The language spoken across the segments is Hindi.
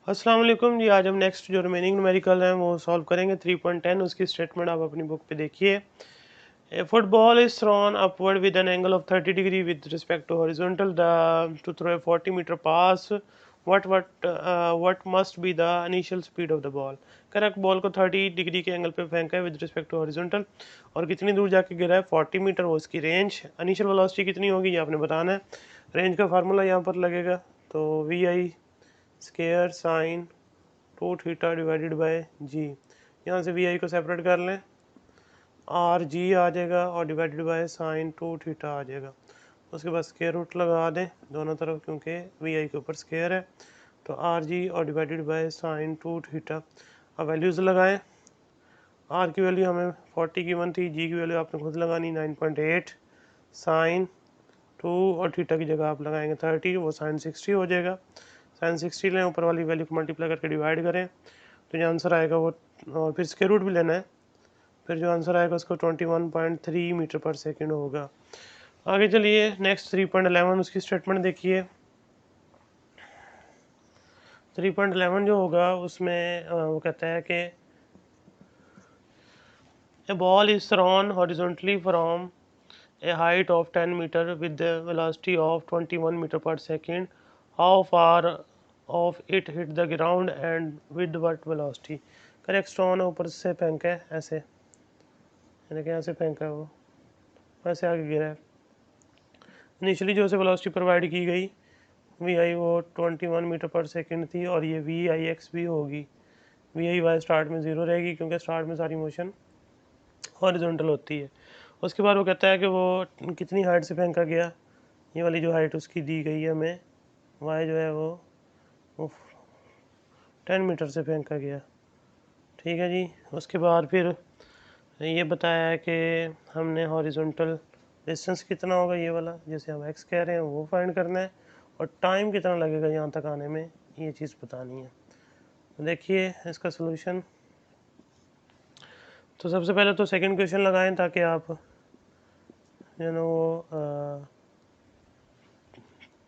अस्सलाम वालेकुम जी। आज हम नेक्स्ट जो रिमेनिंग न्यूमेरिकल हैं वो सॉल्व करेंगे 3.10। उसकी स्टेटमेंट आप अपनी बुक पे देखिए। A football is thrown upward with an angle of 30 degree with respect to horizontal to throw a 40 metre pass. What must be the initial speed of the ball. Correct, ball को 30 डिग्री के एंगल पे फेंका है विद रिस्पेक्ट टू हॉरिजॉन्टल और कितनी दूर जाके गिरा है 40 मीटर। वो उसकी रेंज, इनिशियल वेलोसिटी कितनी होगी ये आपने बताना है। रेंज का फार्मूला यहाँ पर लगेगा, तो we I square sine 2 theta divided by G. यहाँ से वी आई को सेपरेट कर लें, आर जी आ जाएगा और डिवाइडेड बाय साइन 2 थीटा आ जाएगा। उसके बाद स्केयर रूट लगा दें दोनों तरफ, क्योंकि वी आई के ऊपर स्केयर है। तो आर जी और डिवाइडेड बाय साइन 2 थीटा। अब वैल्यूज़ लगाएं। आर की वैल्यू हमें 40 की वन थी, जी की वैल्यू आपने खुद लगानी 9.8, साइन 2 और थीटा की जगह आप लगाएंगे 30, वो साइन 60 हो जाएगा। साइन 60 लें, ऊपर वाली वैल्यू को मल्टीप्लाई करके डिवाइड करें तो जो आंसर आएगा वो, और फिर स्क्वायर रूट भी लेना है, फिर जो आंसर आएगा उसको 21.3 मीटर पर सेकेंड होगा। आगे चलिए नेक्स्ट 3.11 उसकी स्टेटमेंट देखिए। 3.11 जो होगा उसमें वो कहता है कि a ball is thrown horizontally from a height of 10 meter with the velocity of 21 meter per second. How far of it hit the ground and with what velocity? Correct, stone ऊपर से फेंका है ऐसे, यानी कि ऐसे फेंका है, वो वैसे आगे गिरा है। इनिशियली जो उसे वेलोसिटी प्रोवाइड की गई वी आई वो 21 मीटर पर सेकंड थी, और ये वी आई एक्स भी होगी। वी आई वाई स्टार्ट में 0 रहेगी, क्योंकि स्टार्ट में सारी मोशन हॉरिजॉन्टल होती है। उसके बाद वो कहता है कि वो कितनी हाइट से फेंका गया। ये वाली जो हाइट उसकी दी गई है हमें, वाई जो है वो 10 मीटर से फेंका गया। ठीक है जी। उसके बाद फिर ये बताया है कि हमने हॉरिजॉन्टल डिस्टेंस कितना होगा, ये वाला जैसे हम एक्स कह रहे हैं वो फाइंड करना है, और टाइम कितना लगेगा यहाँ तक आने में, ये चीज़ बतानी है। तो देखिए इसका सोल्यूशन। तो सबसे पहले तो सेकंड क्वेश्चन लगाएं ताकि आप you know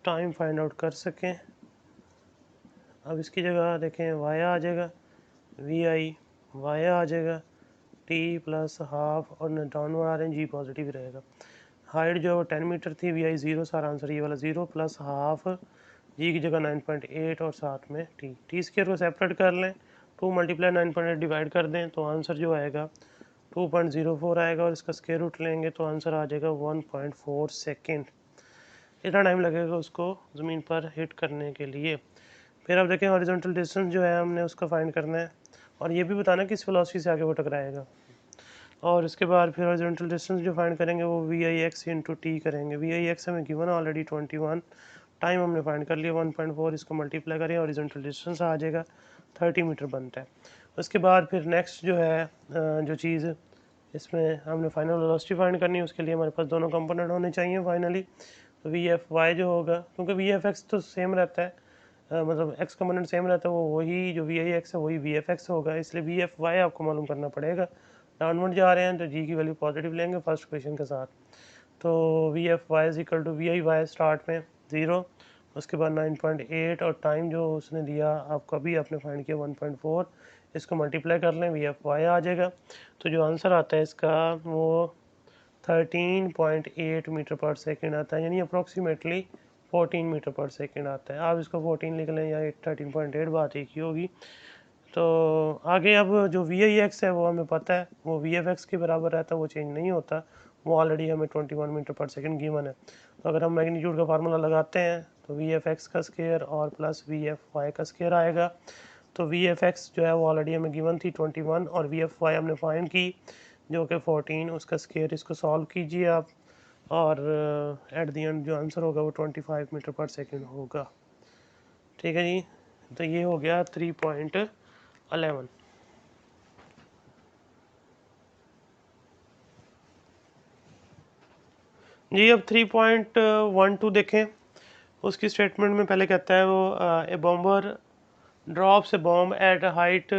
time find out कर सकें। अब इसकी जगह देखें वाया आ जाएगा, वी आई वाया आ जाएगा, टी प्लस हाफ, और डाउनवर्ड आ रहे हैं जी पॉजिटिव रहेगा। हाइट जो 10 मीटर थी, वी आई 0, सारा आंसर ये वाला 0 प्लस हाफ, जी की जगह 9.8 और साथ में टी। टी स्क्वायर को सेपरेट कर लें, 2 मल्टीप्लाई 9.8 डिवाइड कर दें तो आंसर जो आएगा 2.04 आएगा, और इसका स्क्वायर रूट लेंगे तो आंसर आ जाएगा 1.4 सेकेंड। इतना टाइम लगेगा उसको ज़मीन पर हिट करने के लिए। फिर अब देखें हॉरिजॉन्टल डिस्टेंस जो है हमने उसका फाइंड करना है, और ये भी बताना किस वेलोसिटी से आगे वो टकराएगा। और इसके बाद फिर हॉरिजॉन्टल डिस्टेंस जो फाइंड करेंगे वो we i x into t करेंगे। वी आई एक्स हमें गिवन ऑलरेडी 21, टाइम हमने फाइंड कर लिया 1.4, इसको मल्टीप्लाई करें हॉरिजॉन्टल डिस्टेंस आ जाएगा 30 मीटर बनता है। उसके बाद फिर नेक्स्ट जो है जो चीज़ इसमें हमने फाइनल वेलोसिटी फाइंड करनी है, उसके लिए हमारे पास दोनों कंपोनेंट होने चाहिए फाइनली। तो वी एफ वाई जो होगा, क्योंकि वी एफ एक्स तो सेम रहता है, मतलब एक्स कंपोनेंट सेम रहता है, वो वही जो वी आई एक्स है वही वी एफ एक्स होगा, इसलिए वी एफ वाई आपको मालूम करना पड़ेगा। डाउनवर्ड जा रहे हैं तो जी की वैल्यू पॉजिटिव लेंगे फर्स्ट क्वेश्चन के साथ। तो V F Y is equal to v i Y start में 0, उसके बाद 9.8, और टाइम जो उसने दिया आपको अभी आपने फाइंड किया 1.4, इसको मल्टीप्लाई कर लें वी एफ वाई आ जाएगा। तो जो आंसर आता है इसका वो 13.8 मीटर पर सेकेंड आता है, यानी अप्रॉक्सीमेटली 14 मीटर पर सेकेंड आता है। आप इसको 14 लिख लें या 13.8, बात एक ही होगी। तो आगे अब जो वी आई एक्स है वो हमें पता है वो वी एफ एक्स के बराबर रहता है, वो चेंज नहीं होता, वो ऑलरेडी हमें 21 मीटर पर सेकेंड गिवन है। तो अगर हम मैग्नीट्यूड का फार्मूला लगाते हैं तो वी एफ एक्स का स्केयर और प्लस वी एफ वाई का स्केयर आएगा। तो वी एफ एक्स जो है वो ऑलरेडी हमें गिवन थी 21, और वी एफ वाई हमने फाइंड की जो कि 14, उसका स्केयर इसको सॉल्व कीजिए आप, और एट द एंड जो आंसर होगा वो 25 मीटर पर सेकेंड होगा। ठीक है जी। तो ये हो गया 3.11 जी। अब 3.12 देखें। उसकी स्टेटमेंट में पहले कहता है वो a bomber drops a bomb at a height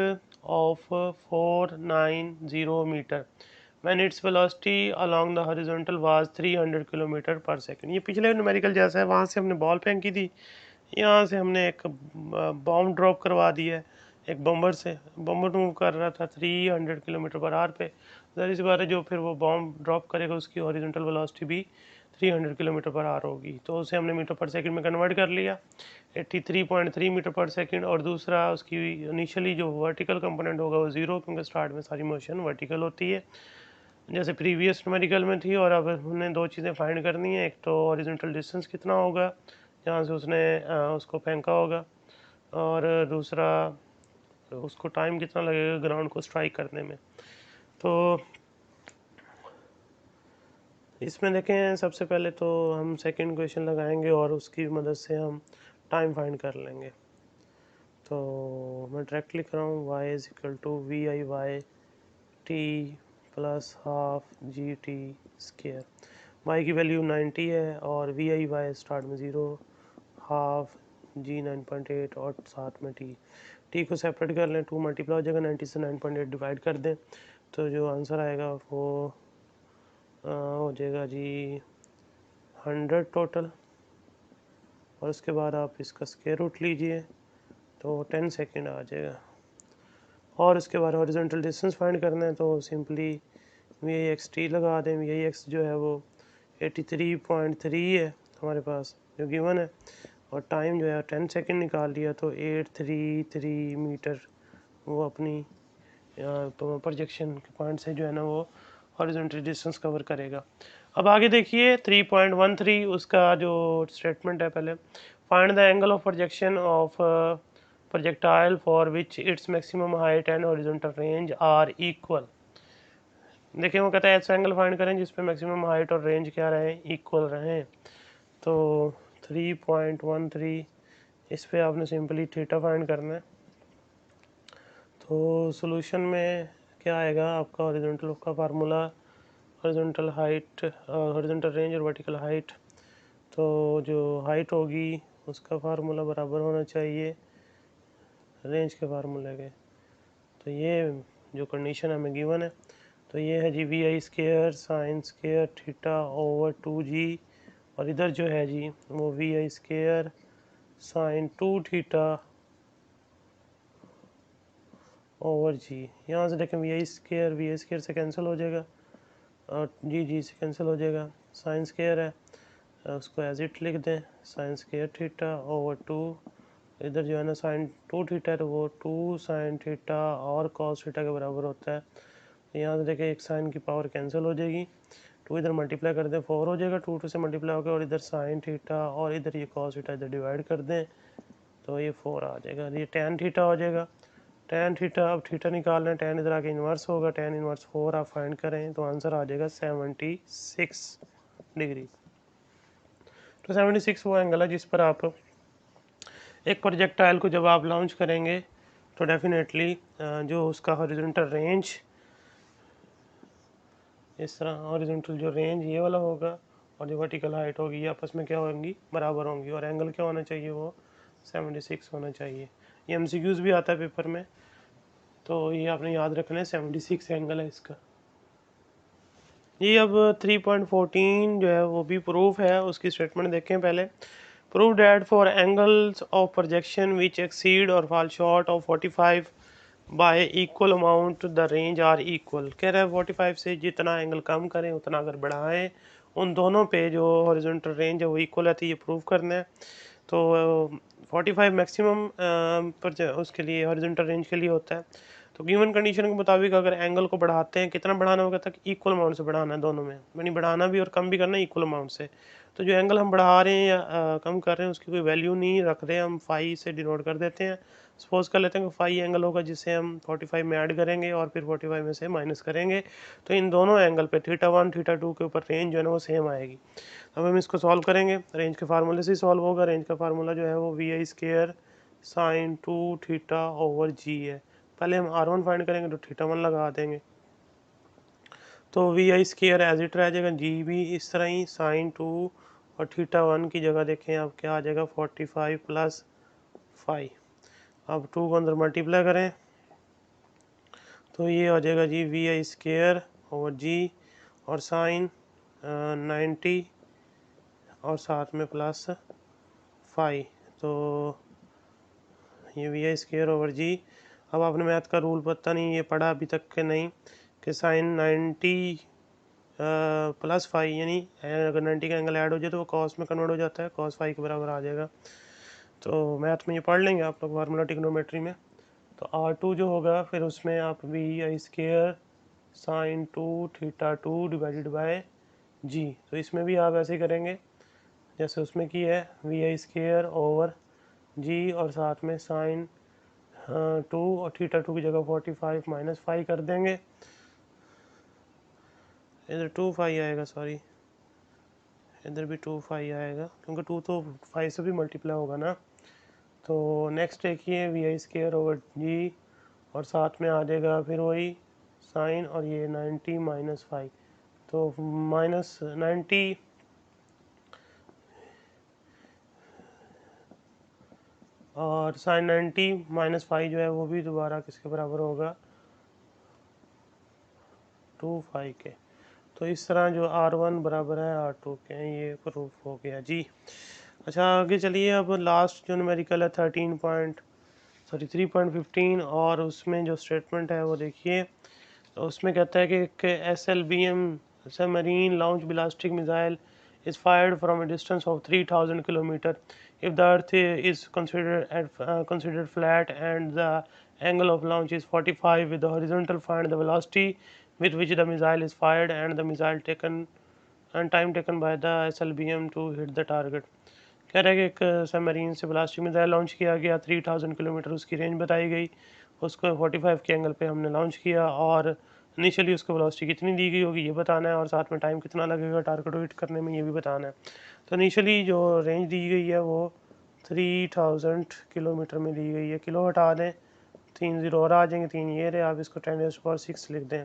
of 490 metre when its velocity along the horizontal was 300 kilometre पर सेकेंड। ये पिछले न्यूमेरिकल जैसा है, वहाँ से हमने बॉल फेंकी थी, यहाँ से हमने एक बॉम्ब ड्रॉप करवा दिया है एक बम्बर से। बम्बर मूव कर रहा था 300 किलोमीटर पर आवर पे, ज़ाहिर सी बात है जो फिर वो बॉम्ब ड्रॉप करेगा उसकी हॉरिजॉन्टल वेलोसिटी भी 300 किलोमीटर पर आवर होगी। तो उसे हमने मीटर पर सेकंड में कन्वर्ट कर लिया 83.3 मीटर पर सेकंड। और दूसरा उसकी इनिशियली जो वर्टिकल कंपोनेंट होगा वो 0, क्योंकि स्टार्ट में सारी मोशन वर्टिकल होती है जैसे प्रीवियस न्यूमेरिकल में थी। और अब हमने दो चीज़ें फाइंड करनी है, एक तो हॉरिजॉन्टल डिस्टेंस कितना होगा जहाँ से उसने उसको फेंका होगा, और दूसरा उसको टाइम कितना लगेगा ग्राउंड को स्ट्राइक करने में। तो इसमें देखें सबसे पहले तो हम सेकंड क्वेश्चन लगाएंगे और उसकी मदद से हम टाइम फाइंड कर लेंगे। तो मैं डायरेक्ट लिख रहा हूँ y is equal to v i y t plus half g t square. y की वैल्यू 90 है और वी आई वाई स्टार्ट में 0, हाफ जी 9.8 और साथ में टी को सेपरेट कर लें, 2 मल्टीप्लाई हो जाएगा 90 से 9.8 डिवाइड कर दें तो जो आंसर आएगा वो हो जाएगा जी 100 टोटल। और उसके बाद आप इसका स्क्वायर रूट लीजिए तो 10 सेकेंड आ जाएगा। और उसके बाद हॉरिजॉन्टल डिस्टेंस फाइंड करना है तो simply v i x t लगा दें। वी आई एक्स जो है वो 83.3 है हमारे पास जो गिवन है, और टाइम जो है 10 सेकेंड निकाल लिया तो 833 मीटर वो अपनी प्रोजेक्शन के पॉइंट से जो है ना वो हॉरिजॉन्टल डिस्टेंस कवर करेगा। अब आगे देखिए 3.13 उसका जो स्टेटमेंट है, पहले find the angle of projection of projectile for which it's maximum height and horizontal range are equal. देखिए वो कहता है ऐसा एंगल फाइंड करें जिसपे मैक्सिमम हाइट और रेंज क्या रहे, इक्वल रहें। तो 3.13 इस पे आपने सिंपली थीटा फाइंड करना है। तो सॉल्यूशन में क्या आएगा आपका हॉरिजॉन्टल का formula, horizontal height, horizontal range और वर्टिकल हाइट। तो जो हाइट होगी उसका फार्मूला बराबर होना चाहिए रेंज के फार्मूले के। तो ये जो कंडीशन हमें गिवन है तो ये है जी वी आई square sine square theta over 2g, और इधर जो है जी वो we I square sine 2 theta over G. यहाँ से देखें वी आई स्केयर से कैंसिल हो जाएगा और जी से कैंसिल हो जाएगा। साइन स्केयर है उसको एज इट लिख दें, साइन स्केयर थीटा ओवर 2, इधर जो है ना साइन 2 थीटा है तो वो 2 साइन थीटा और कॉस थीटा के बराबर होता है। यहाँ से देखें एक साइन की पावर कैंसिल हो जाएगी, 2 इधर मल्टीप्लाई कर दें 4 हो जाएगा, 2 से मल्टीप्लाई हो गया, और इधर साइन थीटा और इधर ये कॉस थीटा इधर डिवाइड कर दें तो ये 4 आ जाएगा। ये टेन थीटा हो जाएगा। टेन थीटा, अब थीटा निकालना है, टेन इधर आके इन्वर्स होगा, टेन इन्वर्स 4 आप फाइंड करें तो आंसर आ जाएगा 76 डिग्री। तो 76 वो एंगल है जिस पर आप एक प्रोजेक्टाइल को जब आप लॉन्च करेंगे तो डेफिनेटली जो उसका हॉरिजॉन्टल रेंज इस तरह, हॉरिजॉन्टल जो रेंज ये वाला होगा और जो वर्टिकल हाइट होगी ये आपस में क्या होंगी, बराबर होंगी, और एंगल क्या होना चाहिए, वो 76 होना चाहिए। ये MCQs भी आता है पेपर में तो ये आपने याद रखना है 76 एंगल है इसका। ये अब 3.14 जो है वो भी प्रूफ है, उसकी स्टेटमेंट देखें पहले। Prove that for angles of projection which exceed और fall short of 45 by equal amount the range are equal. कह रहा है 45 से जितना एंगल कम करें उतना अगर बढ़ाएं उन दोनों पे जो हॉरिजॉन्टल रेंज है वो इक्वल है, तो ये प्रूव करना है। तो 45 मैक्सिमम पर उसके लिए हॉरिजॉन्टल रेंज के लिए होता है। तो गिवन कंडीशन के मुताबिक अगर एंगल को बढ़ाते हैं, कितना बढ़ाना होगा तक, इक्वल अमाउंट से बढ़ाना है दोनों में, यानी बढ़ाना भी और कम भी करना है इक्वल अमाउंट से। तो जो एंगल हम बढ़ा रहे हैं या कम कर रहे हैं उसकी कोई वैल्यू नहीं रख रहे, हम फाई से डिनोट कर देते हैं। सपोज कर लेते हैं कि फाई एंगल होगा जिसे हम 45 में ऐड करेंगे और फिर 45 में से माइनस करेंगे, तो इन दोनों एंगल पे थीटा 1 थीटा 2 के ऊपर रेंज जो है ना वो सेम आएगी। अब हम इसको सॉल्व करेंगे, रेंज के फार्मूले से सॉल्व होगा। रेंज का फार्मूला जो है वो we I square sine 2 theta over G है। पहले हम R1 फाइंड करेंगे तो थीटा 1 लगा देंगे, तो we I square as it रह जाएगा, जी भी इस तरह ही साइन 2 और थीटा 1 की जगह देखें अब क्या आ जाएगा 45 प्लस 5। अब 2 को अंदर मल्टीप्लाई करें तो ये आ जाएगा जी वी आई स्केयर ओवर जी और साइन 90 और साथ में प्लस 5, तो ये वी आई स्क्वायर ओवर जी। अब आपने मैथ का रूल पता नहीं, ये पढ़ा अभी तक के नहीं, कि साइन 90 प्लस फाई, यानी अगर 90 का एंगल ऐड हो जाए तो वो कॉस में कन्वर्ट हो जाता है, कॉस फाई के बराबर आ जाएगा। तो मैथ में ये पढ़ लेंगे आप लोग फार्मूला ट्रिग्नोमेट्री में। तो R2 जो होगा फिर उसमें आप V I square sine 2 theta 2 divided by G. तो इसमें भी आप ऐसे ही करेंगे जैसे उसमें की है, वी आई स्क्वायर ओवर जी और साथ में साइन 2 और थीटा 2 की जगह 45 माइनस 5 कर देंगे। इधर 2 फाई आएगा, सॉरी इधर भी 2 फाई आएगा क्योंकि 2 तो 5 से भी मल्टीप्लाई होगा ना। तो नेक्स्ट देखिए वी आई स्क्वायर ओवर जी और साथ में आ जाएगा फिर वही साइन और ये 90 माइनस 5, तो माइनस 90 और साइन 90 माइनस 5 जो है वो भी दोबारा किसके बराबर होगा, 2 फाई के। तो इस तरह जो R1 बराबर है R2 के, ये प्रूफ हो गया जी। अच्छा आगे चलिए, अब लास्ट जो न्यूमेरिकल है 3.15 और उसमें जो स्टेटमेंट है वो देखिए। तो उसमें कहता है कि SLBM submarine launch ballistic missile is fired from a distance of 3000 kilometer if the earth is considered flat and the angle of launch is 45 with the horizontal, find the velocity with which the missile is fired and the missile taken and time taken by the SLBM to hit the target। कह रहा है कि एक सबमरीन से ब्लास्टिक मिसाइल लॉन्च किया गया, 3000 किलोमीटर उसकी रेंज बताई गई, उसको 45 के एंगल पे हमने लॉन्च किया और इनिशियली उसको वेलोसिटी कितनी दी गई होगी ये बताना है और साथ में टाइम कितना लगेगा टारगेट हिट करने में ये भी बताना है। तो इनिशियली जो रेंज दी गई है वो 3000 किलोमीटर में दी गई है, किलो हटा दें 3 जीरो और आ जाएंगे, 3 ये रहे, आप इसको 10⁻6 लिख दें।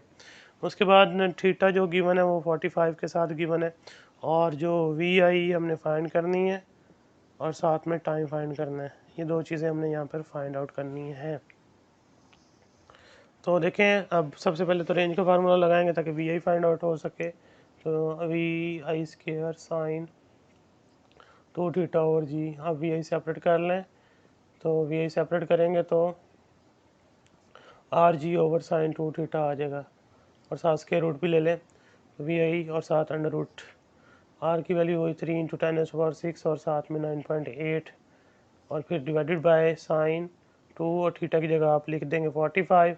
उसके बाद थीटा जो गिवन है वो 45 के साथ गिवन है और जो वी आई हमने फाइंड करनी है और साथ में टाइम फाइंड करना है, ये दो चीज़ें हमने यहाँ पर फाइंड आउट करनी है। तो देखें अब सबसे पहले तो रेंज का फार्मूला लगाएंगे ताकि वी आई फाइंड आउट हो सके। तो we I square sine 2 theta और जी, अब वी आई सेपरेट कर लें। तो वी आई सेपरेट करेंगे तो R G over sine 2 theta आ जाएगा और साथ स्क्वायर रूट भी ले लें, वी आई और साथ अंडर रूट, आर की वैल्यू हुई 3 × 10⁻6 और साथ में 9.8 और फिर डिवाइडेड बाय साइन 2 और थीटा की जगह आप लिख देंगे 45,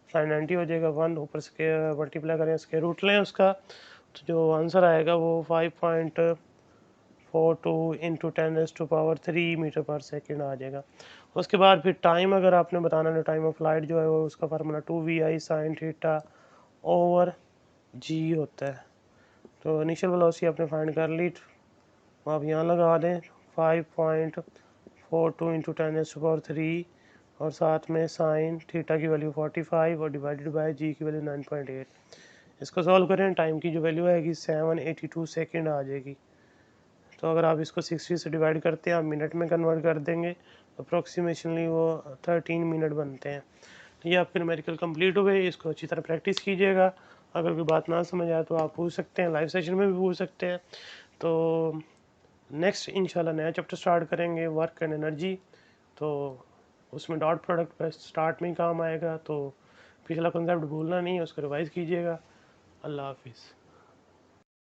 साइन 90 हो जाएगा 1, ऊपर से मल्टीप्लाई करें स्क्वायर रूट लें उसका, तो जो आंसर आएगा वो 5.42 इंटू 10⁻³ मीटर पर सेकेंड आ जाएगा। उसके बाद फिर टाइम अगर आपने बताना है, टाइम ऑफ फ्लाइट जो है वो उसका formula 2VI sine theta over G होता है। तो इनिशियल वेलोसिटी आपने फाइंड कर ली, तो आप यहाँ लगा दें 5.42 इंटू 10⁻³ और साथ में साइन थीटा की वैल्यू 45 और डिवाइडेड बाय जी की वैल्यू 9.8। इसको सॉल्व करें, टाइम की जो वैल्यू आएगी 782 सेकेंड आ जाएगी। तो अगर आप इसको 60 से डिवाइड करते हैं, आप मिनट में कन्वर्ट कर देंगे, अप्रोक्सीमेशनली वो 13 मिनट बनते हैं। तो ये आपके न्यूमेरिकल कंप्लीट हो गए, इसको अच्छी तरह प्रैक्टिस कीजिएगा। अगर कोई बात ना समझ आए तो आप पूछ सकते हैं, लाइव सेशन में भी पूछ सकते हैं। तो नेक्स्ट इंशाल्लाह नया चैप्टर स्टार्ट करेंगे, वर्क एंड एनर्जी। तो उसमें डॉट प्रोडक्ट पर स्टार्ट में ही काम आएगा, तो पिछला कॉन्सेप्ट भूलना नहीं है, उसको रिवाइज कीजिएगा। अल्लाह हाफिज़।